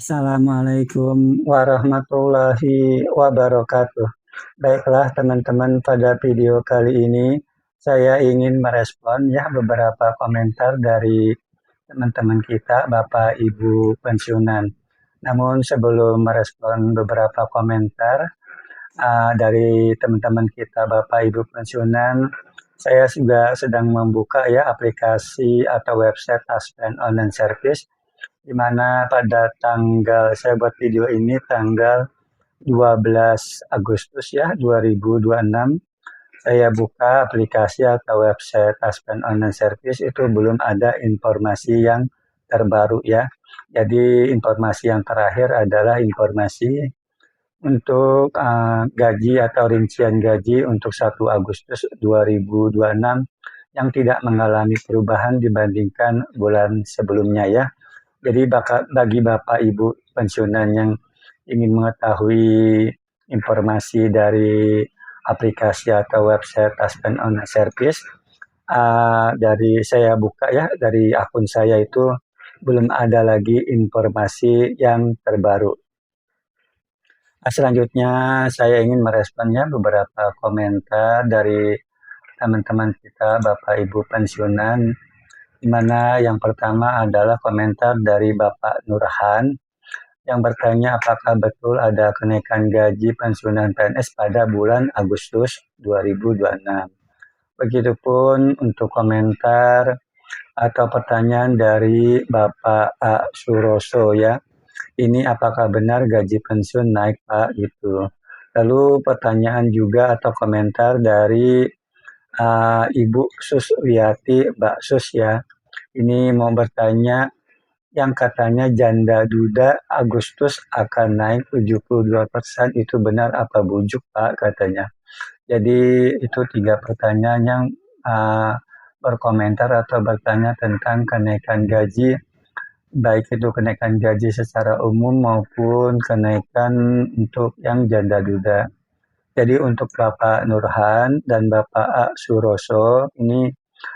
Assalamualaikum warahmatullahi wabarakatuh. Baiklah teman-teman, pada video kali ini saya ingin merespon ya beberapa komentar dari teman-teman kita Bapak Ibu pensiunan. Namun sebelum merespon beberapa komentar dari teman-teman kita Bapak Ibu pensiunan, saya juga sedang membuka ya aplikasi atau website Taspen Online Service, di mana pada saya buat video ini tanggal 12 Agustus ya 2026, saya buka aplikasi atau website Taspen Online Service, itu belum ada informasi yang terbaru ya. Jadi informasi yang terakhir adalah informasi untuk gaji atau rincian gaji untuk 1 Agustus 2026 yang tidak mengalami perubahan dibandingkan bulan sebelumnya ya. Jadi bagi Bapak Ibu pensiunan yang ingin mengetahui informasi dari aplikasi atau website Taspen Online Service, dari saya buka ya, dari akun saya itu belum ada lagi informasi yang terbaru. Selanjutnya saya ingin meresponnya beberapa komentar dari teman-teman kita Bapak Ibu pensiunan, di mana yang pertama adalah komentar dari Bapak Nurhan yang bertanya apakah betul ada kenaikan gaji pensiunan PNS pada bulan Agustus 2026. Begitupun untuk komentar atau pertanyaan dari Bapak A. Suroso ya. Ini apakah benar gaji pensiun naik Pak gitu. Lalu pertanyaan juga atau komentar dari Ibu Suswiyati, Mbak Sus ya. Ini mau bertanya, yang katanya janda duda Agustus akan naik 72%, itu benar apa bujuk Pak katanya. Jadi itu 3 pertanyaan yang berkomentar atau bertanya tentang kenaikan gaji, baik itu kenaikan gaji secara umum maupun kenaikan untuk yang janda duda. Jadi untuk Bapak Nurhan dan Bapak A. Suroso, ini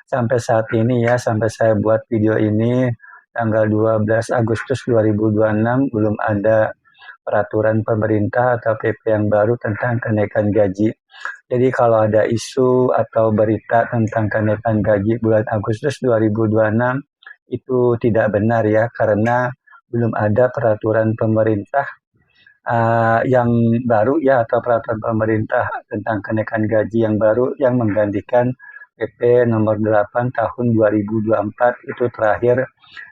sampai saat ini ya, sampai saya buat video ini tanggal 12 Agustus 2026 belum ada peraturan pemerintah atau PP yang baru tentang kenaikan gaji. Jadi kalau ada isu atau berita tentang kenaikan gaji bulan Agustus 2026 itu tidak benar ya, karena belum ada peraturan pemerintah yang baru ya, atau peraturan pemerintah tentang kenaikan gaji yang baru yang menggantikan PP nomor 8 tahun 2024, itu terakhir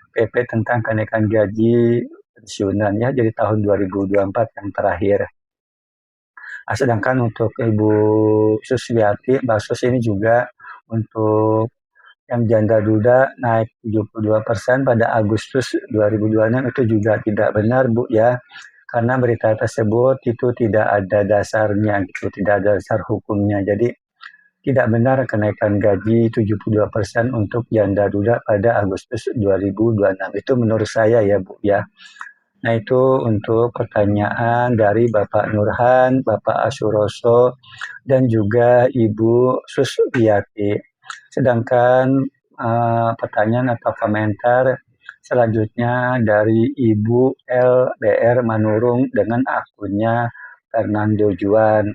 PP tentang kenaikan gaji pensiunan ya, jadi tahun 2024 yang terakhir. Sedangkan untuk Ibu Suswiyati, Mbak Sus, ini juga untuk yang janda duda naik 72% pada Agustus 2026, itu juga tidak benar Bu ya, karena berita tersebut itu tidak ada dasarnya gitu, tidak ada dasar hukumnya. Jadi tidak benar kenaikan gaji 72% untuk janda duda pada Agustus 2026. Itu menurut saya ya Bu ya. Nah itu untuk pertanyaan dari Bapak Nurhan, Bapak Asuroso, dan juga Ibu Suswiyati. Sedangkan pertanyaan atau komentar selanjutnya dari Ibu LBR Manurung dengan akunnya Fernando Juan,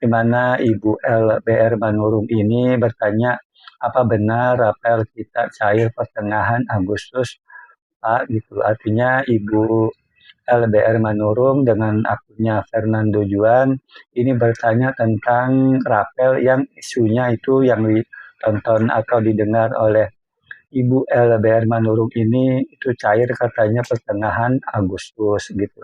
di mana Ibu LBR Manurung ini bertanya, apa benar rapel kita cair pertengahan Agustus Pak gitu. Artinya Ibu LBR Manurung dengan akunnya Fernando Juan ini bertanya tentang rapel yang isunya itu yang ditonton atau didengar oleh Ibu LBR Manurung ini itu cair katanya pertengahan Agustus gitu.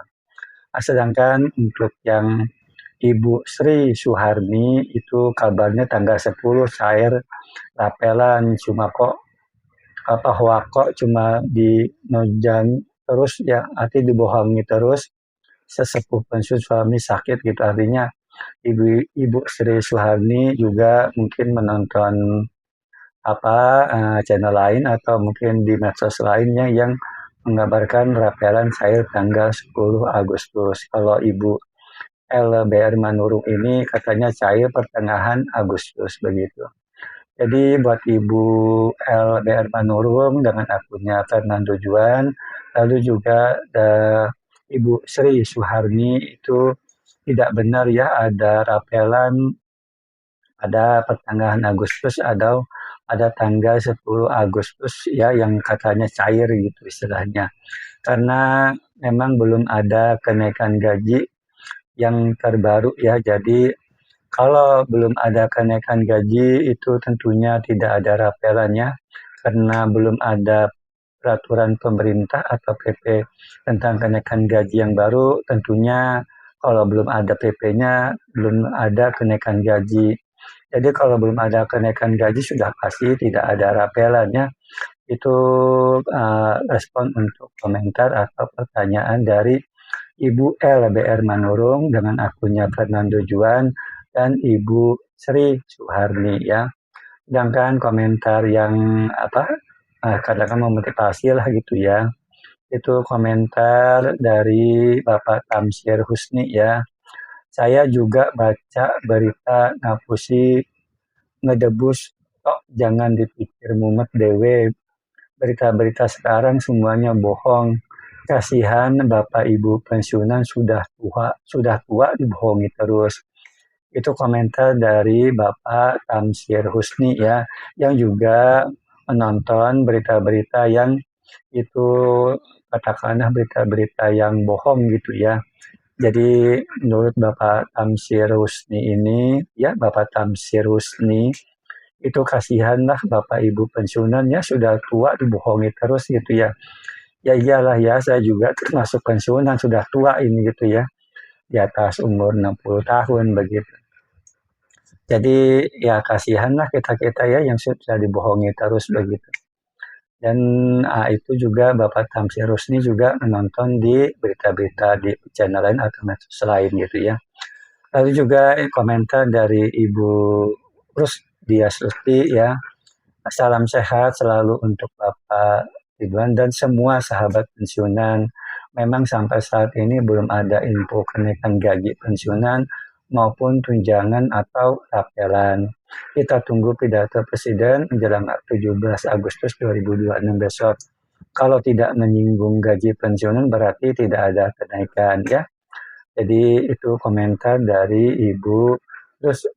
Sedangkan untuk yang Ibu Sri Suharni itu kabarnya tanggal 10 cair rapelan, cuma kok kok cuma di nojang terus ya, arti dibohongi terus, sesepuh pensiun suami sakit gitu. Artinya Ibu Sri Suharni juga mungkin menonton channel lain atau mungkin di medsos lainnya yang mengabarkan rapelan cair tanggal 10 Agustus. Kalau Ibu LBR Manurung ini katanya cair pertengahan Agustus begitu. Jadi buat Ibu LBR Manurung dengan akunnya Fernando Juan, lalu juga Ibu Sri Suharni itu tidak benar ya ada rapelan pada pertengahan Agustus atau pada tanggal 10 Agustus ya yang katanya cair gitu istilahnya. Karena memang belum ada kenaikan gaji yang terbaru ya. Jadi kalau belum ada kenaikan gaji itu tentunya tidak ada rapelannya karena belum ada peraturan pemerintah atau PP tentang kenaikan gaji yang baru. Tentunya kalau belum ada PP-nya belum ada kenaikan gaji. Jadi kalau belum ada kenaikan gaji sudah pasti tidak ada rapelannya. Itu respon untuk komentar atau pertanyaan dari Ibu LBR Manurung dengan akunnya Fernando Juan dan Ibu Sri Suharni ya. Sedangkan komentar yang katakan memotivasi lah gitu ya. Itu komentar dari Bapak Tamsir Husni ya. Saya juga baca berita ngapusi ngedebus kok jangan dipikir mumet dewe. Berita-berita sekarang semuanya bohong. Kasihan Bapak Ibu pensiunan sudah tua dibohongi terus. Itu komentar dari Bapak Tamsir Husni ya, yang juga menonton berita-berita yang itu katakanlah berita-berita yang bohong gitu ya. Jadi menurut Bapak Tamsir Husni ini, ya Bapak Tamsir Husni, itu kasihanlah Bapak Ibu pensiunan ya sudah tua dibohongi terus gitu ya. Ya iyalah ya, saya juga termasuk pensiunan sudah tua ini gitu ya, di atas umur 60 tahun begitu. Jadi ya kasihanlah kita-kita ya yang sudah dibohongi terus begitu. Dan itu juga Bapak Tamsir Rusni juga menonton di berita-berita di channel lain atau medsos lain gitu ya. Lalu juga komentar dari Ibu Dia Suti ya. Salam sehat selalu untuk Bapak Ridwan dan semua sahabat pensiunan. Memang sampai saat ini belum ada info kenaikan gaji pensiunan maupun tunjangan atau rapelan. Kita tunggu pidato Presiden menjelang 17 Agustus 2026 besok. Kalau tidak menyinggung gaji pensiunan berarti tidak ada kenaikan ya. Jadi itu komentar dari Ibu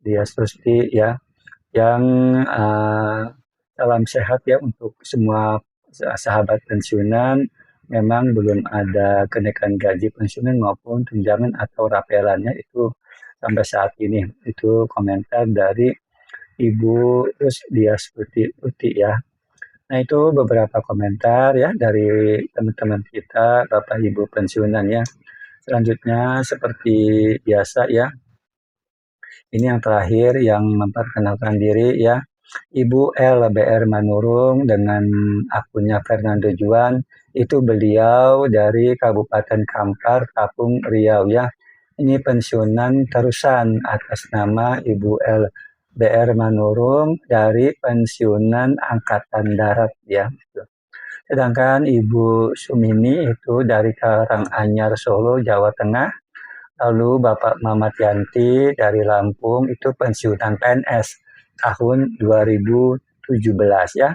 Dia Susti ya, yang salam sehat ya untuk semua sahabat pensiunan. Memang belum ada kenaikan gaji pensiunan maupun tunjangan atau rapelannya itu sampai saat ini. Itu komentar dari Ibu Dia Suti ya. Nah itu beberapa komentar ya dari teman-teman kita Bapak Ibu pensiunan ya. Selanjutnya seperti biasa ya, ini yang terakhir yang memperkenalkan diri ya. Ibu LBR Manurung dengan akunnya Fernando Juan, itu beliau dari Kabupaten Kampar, Tapung, Riau ya. Ini pensiunan terusan atas nama Ibu LBR Manurung dari pensiunan Angkatan Darat ya. Sedangkan Ibu Sumini itu dari Karanganyar, Solo, Jawa Tengah. Lalu Bapak Mamat Yanti dari Lampung itu pensiunan PNS tahun 2017 ya.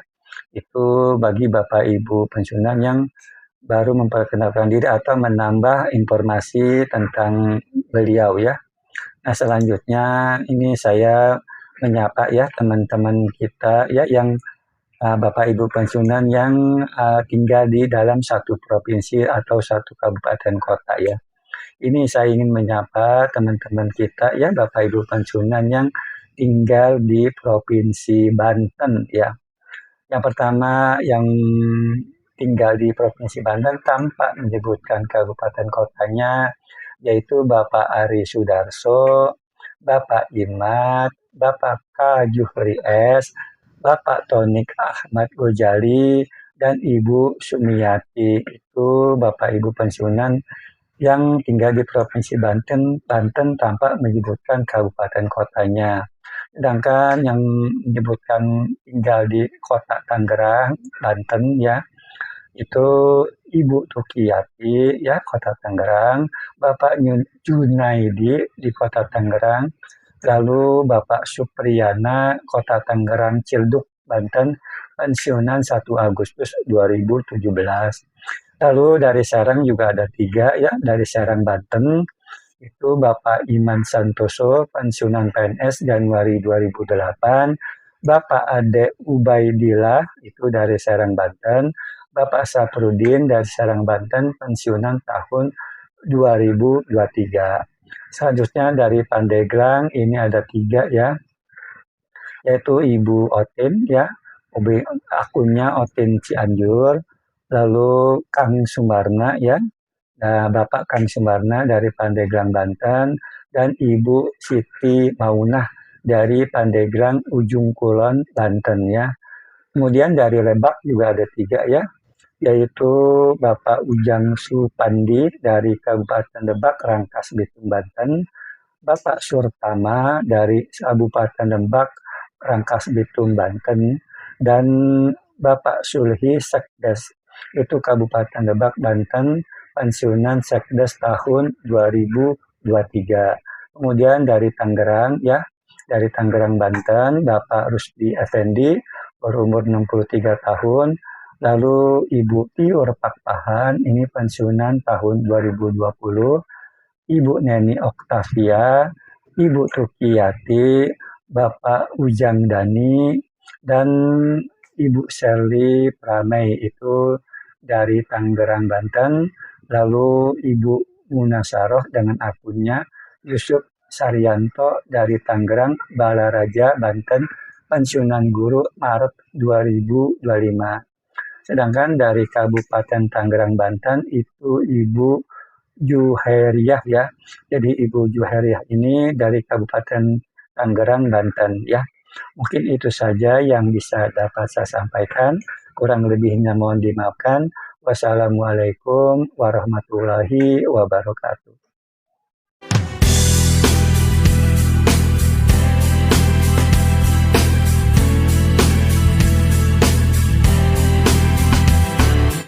Itu bagi Bapak Ibu pensiunan yang baru memperkenalkan diri atau menambah informasi tentang beliau ya. Nah selanjutnya ini saya menyapa ya teman-teman kita ya yang Bapak Ibu pensiunan yang tinggal di dalam satu provinsi atau satu kabupaten kota ya. Ini saya ingin menyapa teman-teman kita ya Bapak Ibu pensiunan yang tinggal di Provinsi Banten ya. Yang pertama yang tinggal di Provinsi Banten tanpa menyebutkan kabupaten kotanya yaitu Bapak Ari Sudarso, Bapak Imat, Bapak K. Juhri S, Bapak Tonik Ahmad Gojali, dan Ibu Sumiati. Itu Bapak Ibu pensiunan yang tinggal di Provinsi Banten tanpa menyebutkan kabupaten kotanya. Sedangkan yang menyebutkan tinggal di kota Tangerang, Banten ya, itu Ibu Tukiyati ya kota Tangerang, Bapak Junaidi di kota Tangerang, lalu Bapak Supriyana kota Tangerang Cilduk, Banten, pensiunan 1 Agustus 2017. Lalu dari Serang juga ada 3 ya, dari Serang Banten, itu Bapak Iman Santoso, pensiunan PNS Januari 2008, Bapak Ade Ubaidillah, itu dari Serang Banten, Bapak Saprudin dari Serang Banten, pensiunan tahun 2023. Selanjutnya dari Pandeglang, ini ada 3 ya, yaitu Ibu Otin ya, akunnya Otin Cianjur, lalu Kang Sumarna ya, nah, Bapak Kang Sumarna dari Pandeglang Banten, dan Ibu Siti Maunah dari Pandeglang Ujung Kulon Banten ya. Kemudian dari Lebak juga ada 3 ya, yaitu Bapak Ujang Supandi dari Kabupaten Lebak Rangkas Bitung Banten, Bapak Surtama dari Kabupaten Lebak, Rangkas Bitung, Banten, dan Bapak Sulhi Sekdes, itu Kabupaten Lebak, Banten, pensiunan Sekdes tahun 2023. Kemudian dari Tangerang, ya, dari Tangerang, Banten, Bapak Rusdi Effendi, berumur 63 tahun, lalu Ibu Tiur Pakpahan, ini pensiunan tahun 2020, Ibu Neni Oktavia, Ibu Tukiyati, Bapak Ujang Dani, dan Ibu Sherly Pramei itu dari Tangerang, Banten. Lalu Ibu Munasaroh dengan akunnya Yusuf Saryanto dari Tangerang, Balaraja, Banten, pensiunan guru Maret 2025. Sedangkan dari Kabupaten Tangerang, Banten itu Ibu Juheriah ya. Jadi Ibu Juheriah ini dari Kabupaten Tangerang, Banten ya. Mungkin itu saja yang bisa dapat saya sampaikan. Kurang lebihnya mohon dimaafkan. Wassalamualaikum warahmatullahi wabarakatuh.